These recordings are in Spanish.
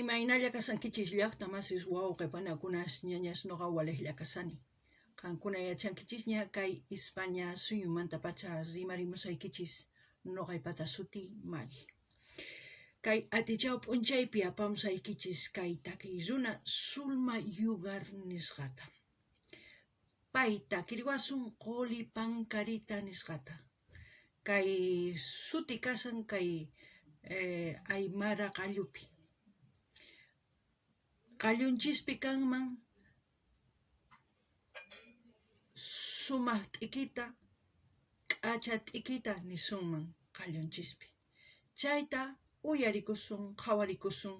Imaynalla kasankichis llaqta masis wawqipanakunas ñañas noqa waliqlla kasani. Qankuna yachankichis ña kay España suyumanta pacha rimarimusaykichis noqaypata suti Maggie. Kay atichaw p'unchaypi apamusaykichis kay takiy runa Zulma Yugar nisqata. Pay takirwasun Qoli Pancarita nisqata. Kay suti kasan kay Aymara Qalluppi. Qallunchispi kanman sumaq t'ikita, k'acha t'ikita nisunman qallunchispi. Chayta uyarikusun, qhawarikusun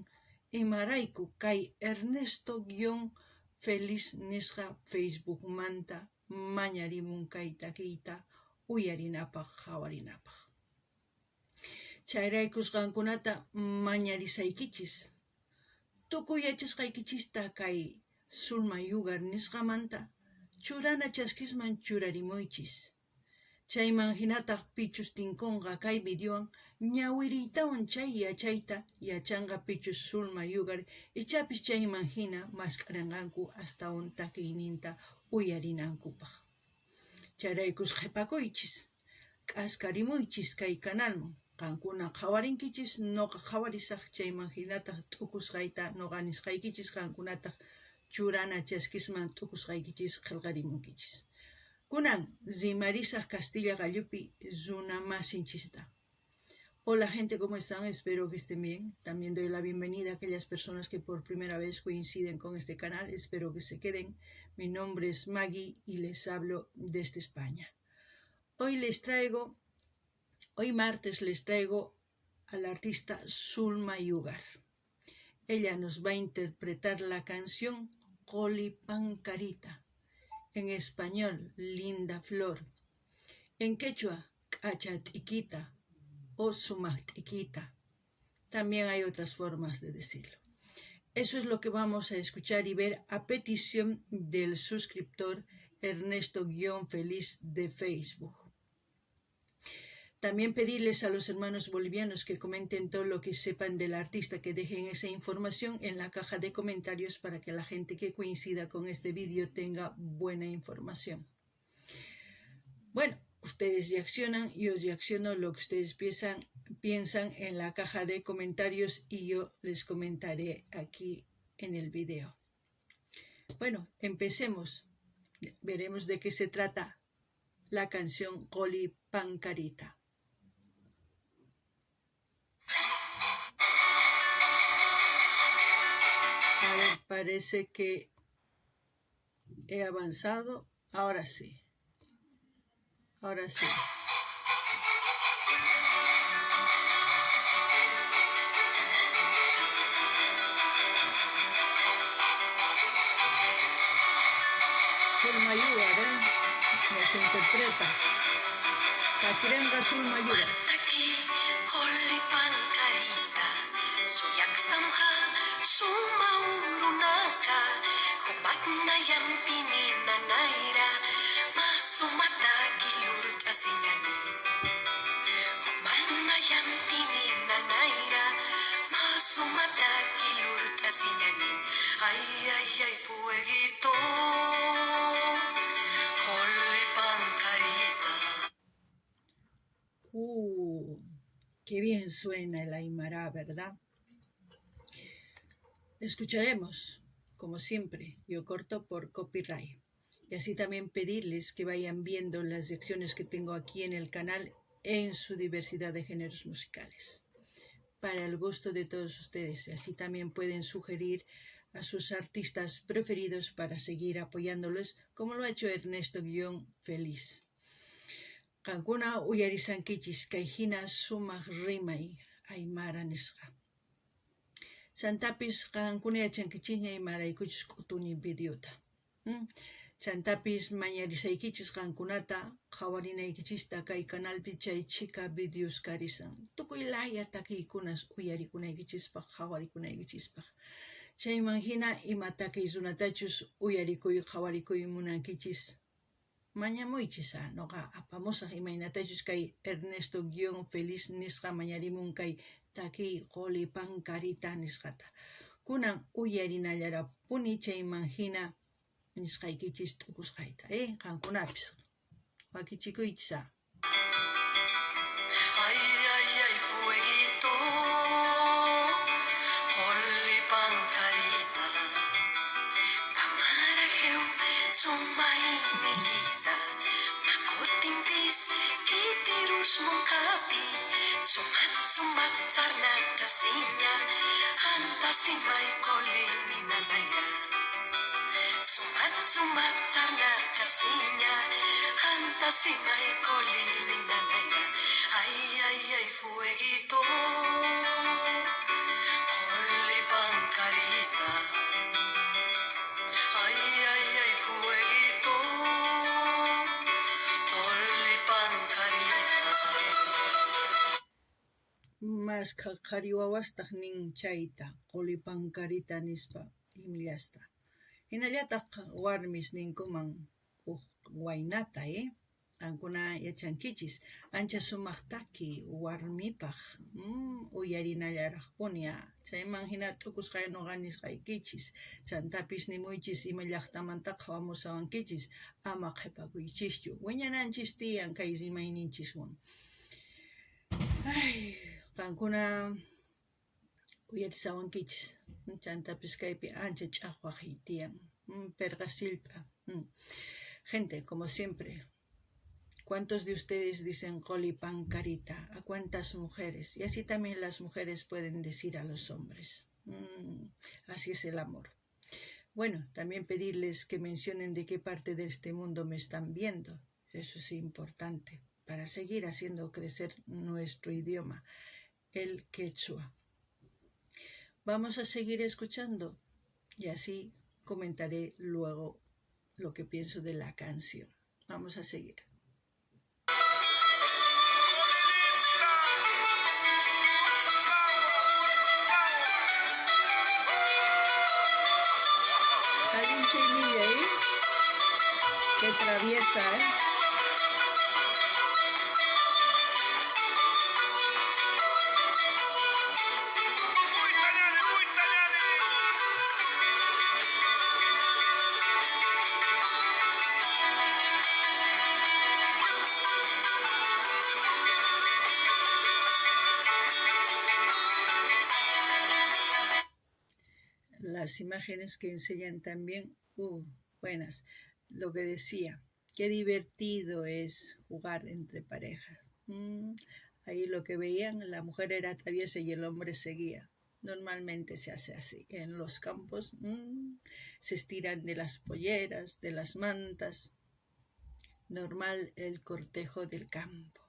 imarayku kay Ernesto-Feliz nisqa Facebookmanta mañarimun kay takiyta uyarinapaq, qhawarinapaq. Chayraykus qankunata mañarisaykichis. Tukuy yachasqaykichista kay Zulma Yugar nisqamanta churana chaskisman churarimuychis. Chayman hinataq pichus tinkunqa kay videowan ñawiriytawan chay yachayta yachanqa pichus Zulma Yugar ichapis chayman hina mask'arinqanku astawan takiyninta uyarinankupaq. Chayraykus qhipakuychis, k'askarimuychis kay kanalman. Qankuna qhawarinkichis, noqa qhawarisaq chayman hinataq t'ukusqayta noqa nisqaykichis qankunataq churana chaskisman t'ukusqaykichis qillqarimunkichis. Kunan rimarisaq Castilla Qalluppi runa masinchista. Hola gente, ¿cómo están? Espero que estén bien. También doy la bienvenida a aquellas personas que por primera vez coinciden con este canal. Espero que se queden. Mi nombre es Maggie y les hablo desde España. Hoy martes les traigo a la artista Zulma Yugar. Ella nos va a interpretar la canción Qoli Pancarita. En español, Linda Flor. En quechua, K'acha t'ikita o sumaq t'ikita. También hay otras formas de decirlo. Eso es lo que vamos a escuchar y ver a petición del suscriptor Ernesto-Feliz de Facebook. También pedirles a los hermanos bolivianos que comenten todo lo que sepan del artista, que dejen esa información en la caja de comentarios para que la gente que coincida con este vídeo tenga buena información. Bueno, ustedes reaccionan, yo reacciono lo que ustedes piensan en la caja de comentarios y yo les comentaré aquí en el video. Bueno, empecemos. Veremos de qué se trata la canción Qoli Pancarita. A ver, parece que he avanzado. Ahora sí. Ahora sí. Zulma Yugar, nos interpreta. Kakirenga Zulma Yugar. Qoli Pancarita, suyakstamha sumaurunaka, kumakna yampini nanaira, masumata kilurt asinyani. Kumakna yampini nanaira, masumata kilurt asinyani. Ay, ay, ay, fueguito, Qoli Pancarita. Qué bien suena el Aymara, ¿verdad? Escucharemos, como siempre, yo corto por copyright. Y así también pedirles que vayan viendo las secciones que tengo aquí en el canal en su diversidad de géneros musicales, para el gusto de todos ustedes. Y así también pueden sugerir a sus artistas preferidos para seguir apoyándolos, como lo ha hecho Ernesto-Feliz. Qankuna uyarisankichis kay hina sumaq rimay Aymara nisqa. Chantapis qankuna yachankichis aymaraykuchis k'utuni videota. Chantapis mañarisaykichis qankunata qhawarinaykichista kay canalpi chay chika videos karisan. Tukuy laya takiykunas uyarikunaykichispaq, qhawarikunaykichispak. Chayman hina ima takiy runatachus uyarikuy, qhawarikuy munankichis. Mañamuychis noqa apamusaq imaynatachus kay Ernesto-Feliz nisqa mañarimun kay taki qolipan karita nisqata. Kunan uyarinallarapuni chayman hina nisqaykichis t'ukusqayta, qankunapis wakichikuychis. Ay, ay, ay, fueguito, qolli pancarita, pamarajeu, sumay milita, makotimpis, kitirus mongkati, sumat sarna kasinya, antasimay qolli ninanaya. Sumat sarna kasinya, antasimay qolli ninanaya. Ay, ay, ay, fueguito, qolli pancarita. Ay, ay, ay, fueguito, qolli pancarita. Mas qhariwawastaq nin chayta, qolipankarita nispa imillasta. Hinallataq warmis ninkuman waynata, qankuna yachankichis, ancha sumaqtaki warmipaq, uyarinallaraqpuni, chayman hina t'ukusqay nuqa nisqaykichis, chantapis nimuychis ima llaqtamantaqa hamusawankichis, ama qhipakuychischu, wiñananchis tiyan kay rimayninchiswan. Ay, qankuna uyarisawankichis, chantapis kaypi ancha ch'aqwaq tiyan, perqasilpa. Gente, como siempre, ¿cuántos de ustedes dicen qolipancarita? ¿A cuántas mujeres? Y así también las mujeres pueden decir a los hombres. Así es el amor. Bueno, también pedirles que mencionen de qué parte de este mundo me están viendo. Eso es importante para seguir haciendo crecer nuestro idioma, el quechua. Vamos a seguir escuchando y así comentaré luego lo que pienso de la canción. Vamos a seguir. Hay un semilla ahí que atraviesa, Las imágenes que enseñan también, buenas. Lo que decía, qué divertido es jugar entre parejas. Ahí lo que veían, la mujer era traviesa y el hombre seguía. Normalmente se hace así. En los campos se estiran de las polleras, de las mantas. Normal el cortejo del campo.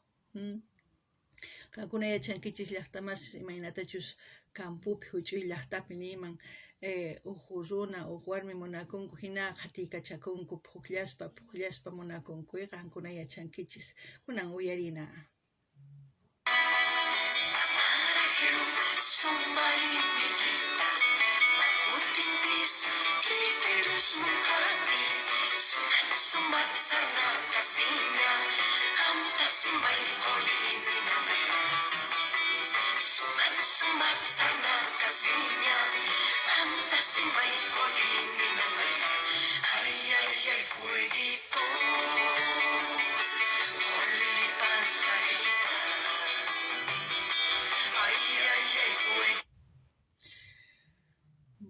Kankuna yachankichis llaqtamas imaynatachus campupi huch'uy llaqtapi niman runa warmi munakunku hina qhatikachakунku puqllaspa munakunku qankuna yachankichis kunan uyarina.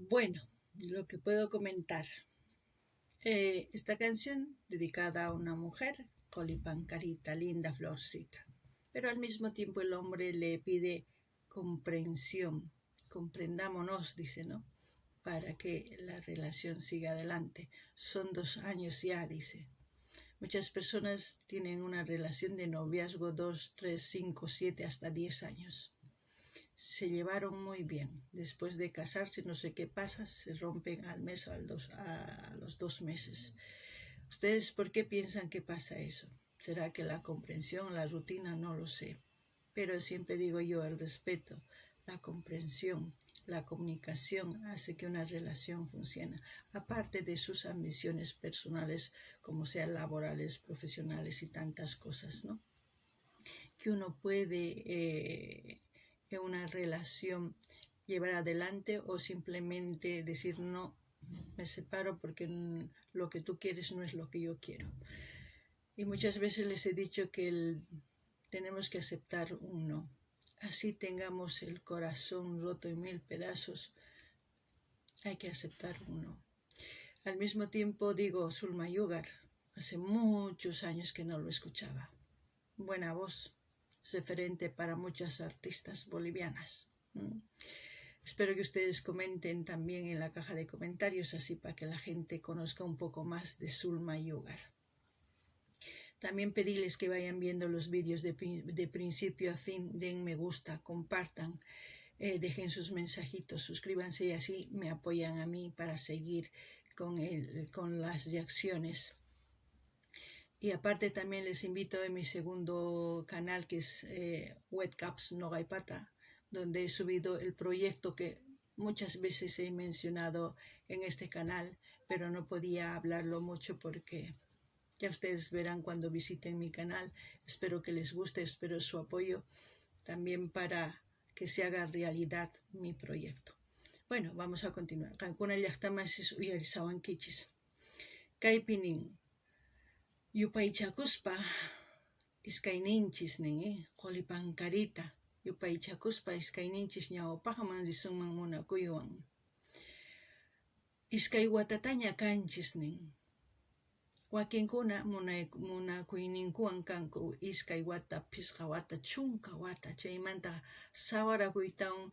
Bueno, lo que puedo comentar. Esta canción dedicada a una mujer, qolipancarita, linda florcita. Pero al mismo tiempo el hombre le pide comprensión. Comprendámonos, dice, ¿no? Para que la relación siga adelante. Son 2 años ya, dice. Muchas personas tienen una relación de noviazgo 2, 3, 5, 7, hasta 10 años. Se llevaron muy bien. Después de casarse, no sé qué pasa, se rompen al mes, a los 2 meses. ¿Ustedes por qué piensan que pasa eso? ¿Será que la comprensión, la rutina? No lo sé. Pero siempre digo yo, el respeto, la comprensión, la comunicación hace que una relación funcione. Aparte de sus ambiciones personales, como sean laborales, profesionales y tantas cosas, ¿no? Que uno puede en una relación llevar adelante o simplemente decir no, me separo porque lo que tú quieres no es lo que yo quiero. Y muchas veces les he dicho que tenemos que aceptar un no. Así tengamos el corazón roto en 1000 pedazos, hay que aceptar un no. Al mismo tiempo digo, Zulma Yugar, hace muchos años que no lo escuchaba. Buena voz, referente para muchas artistas bolivianas. Espero que ustedes comenten también en la caja de comentarios, así para que la gente conozca un poco más de Zulma Yugar. También pedirles que vayan viendo los vídeos de principio a fin, den me gusta, compartan, dejen sus mensajitos, suscríbanse y así me apoyan a mí para seguir con las reacciones. Y aparte también les invito a mi segundo canal, que es Wetcaps Nogaipata, donde he subido el proyecto que muchas veces he mencionado en este canal, pero no podía hablarlo mucho porque ya ustedes verán cuando visiten mi canal. Espero que les guste, espero su apoyo también para que se haga realidad mi proyecto. Bueno, vamos a continuar. Cancuna llaqtamasis uyarisawankichis. Kaypinin yupaychakuspa iskayninchis nin qolipankarita yupaychakuspa iskayninchis ñawpaqman risunman munakuywan. Iskay watataña kanchis nin. Wakinkuna munakuyninkuwan kanku iskay wata, pisqa wata, chunka wata, chaymanta sawarakuytawan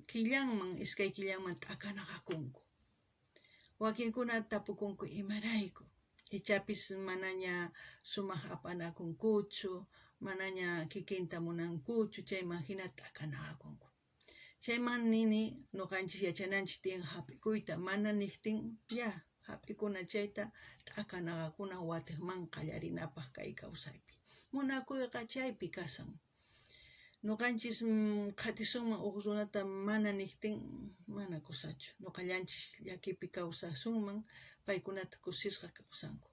killanman, iskay killanman t'akanaqakunku. Wakinkuna tapukunku imarayku, ichapis manaña sumaq apanakunkuchu, manaña kikinta munankuchu, chayman hina t'akanaqakunku. Chayman nini nuqanchis yachananchis tiyan hap'ikuyta, mana niptin ya hap'ikuna chayta t'akanaqakuna watiqman qallarinapaq kay kawsaypi. Munakuyqa chaypi kasan. Nuqanchis qhatisunman uq runata mana niptin mana kusachu. Nuqallanchis llakipi kawsasunman, paykunata kusisqa kawsanku.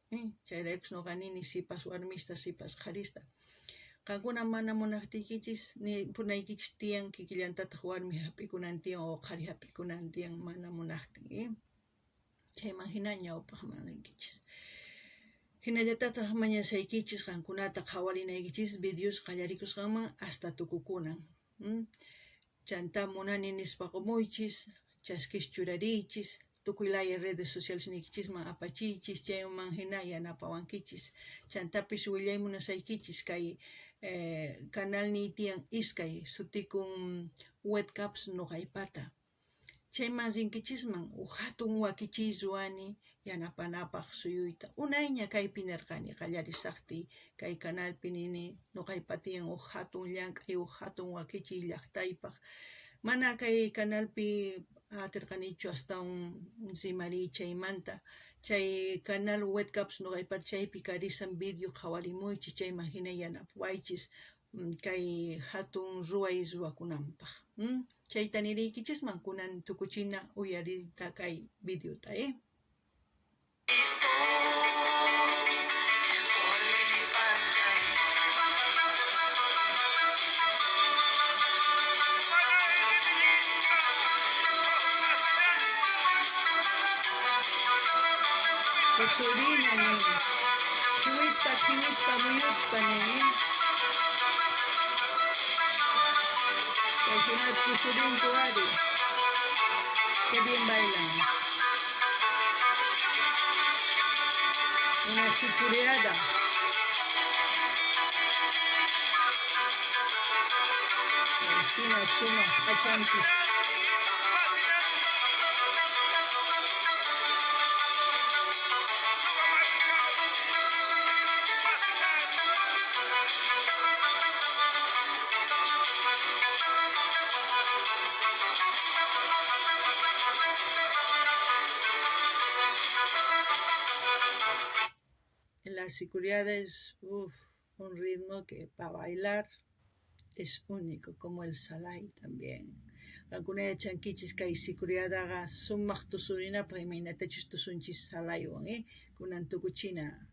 Chayraykus nuqa nini sipas warmista, sipas qharista. Qankuna mana munaptikichis ni punaykichis tiyan kikillantataq warmi hap'ikunan tiyan o qhari hap'ikunan tiyan mana munaptin. Chayman hina ñawpaqmankichis. Hinallatataq mañasaykichis qankunata qhawarinaykichis videos qallarikusqanman hasta tukukunan. Chanta munani nispa qumuychis, chaskis churariychis, tukuylaya redes sociales nikichisman apachiychis, chayman hina yanapawankichis. Chantapis willay munasaykichis kay canal ni tiyan iskay sutikun Wetcaps Nogaipata. Chayman rinkichisman hatun wakichiy ruwani yanapanapaq suyuyta. Unayña kaypi nirqani qallarisaqti kay canalpi nini Nogaipatiyan hatun llank'ay hatun wakichiy llaqtaypaq. Mana kay canalpi atirqanichu astawan rimariy chaymanta. Chay canal Wetcaps Nogaipata chaypi karisan video qhawarimuychis, chayman hina yanapawaychis kay hatun ruwakunanpaq. Chayta niriykichisman kunan tukuchina uyarita kay videota. Kusurina ni chiwispa muyuspa ni al final kusurin tuari. Qué bien bailan. Una sicureada. Encima suma achantis. La sicuriada es un ritmo que para bailar es único, como el salay también. Alguna de chanquichis que hay sicuriada haga sumaq tusurina para imaginatechis tusunchis salaywan, kunan tukuchina.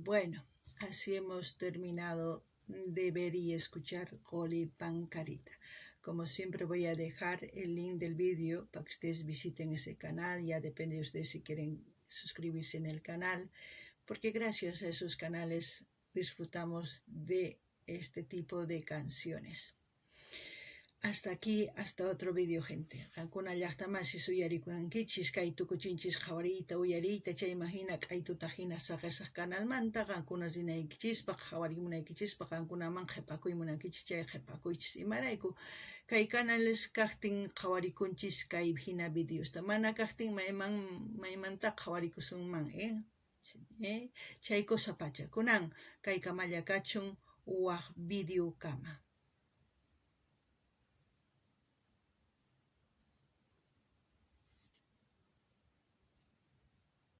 Bueno, así hemos terminado de ver y escuchar Goli Pancarita. Como siempre voy a dejar el link del vídeo para que ustedes visiten ese canal. Ya depende de ustedes si quieren suscribirse en el canal, porque gracias a esos canales disfrutamos de este tipo de canciones. Hasta aquí, hasta otro vídeo, gente. Kankuna llaqtamasi suyarikuyankichis, kay tukuchinchis qhawariyta uyariyta, chay imagina k'aytutahina saqesaq kanalmanta, kankuna rinaykichispaq, qhawarimunaykichispaq, kankunaman qhipakuymunankichis, chay qhipakuychis. Imarayku, kay canales kaqtin qhawarikunchis kay hina videosta. Mana kaqtin maymanta qhawarikusunman, chay cosa pacha. Kunan, kay kamalla kachun waq video kama.